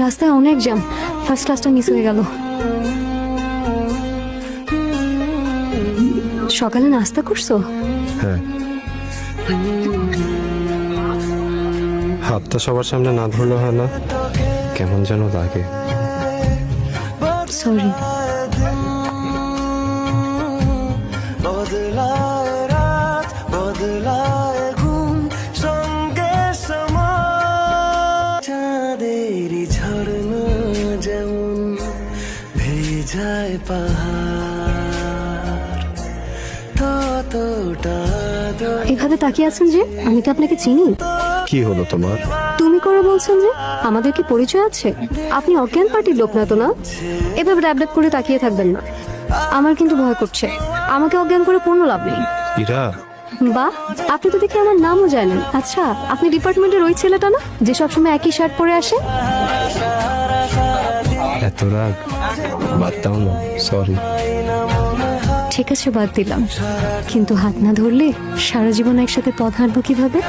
রাস্তায় অনেক jam, first ক্লাসটা মিস হয়ে গেল। সকালে নাস্তা করছো? হ্যাঁ, হাতটা সবার সামনে না ধরলে হয় না, কেমন যেন লাগে। সরি। বদলায় রাত বদলায় ঘুম সঙ্গে সময় চাঁদেরই ঝরনা যেমন ভেজায় পাহাড় ততটা এভাবে তাকিয়ে আছেন যে? আমি কি আপনাকে চিনি? কি হলো তোমার? তুমি করে বলছেন যে? আমাদের কি পরিচয় আছে? আপনি অজ্ঞান পার্টির লোক না তো, না? এভাবে ড্যাব ড্যাব করে তাকিয়ে থাকবেন না, আমার কিন্তু ভয় করছে। আমাকে অজ্ঞান করে কোনো লাভ নেই। ইরা, বাহ, আপনি তো দেখি আমার নামও জানেন। আচ্ছা, আপনি ডিপার্টমেন্টের ওই ছেলেটা না যে সবসময় একই শার্ট পরে আসে? এত রাগ? বাদ দাও না, সরি। ঠিক আছে, বাদ দিলাম, কিন্তু হাত না ধরলে সারা জীবন একসাথে পথ হাঁটবো কিভাবে?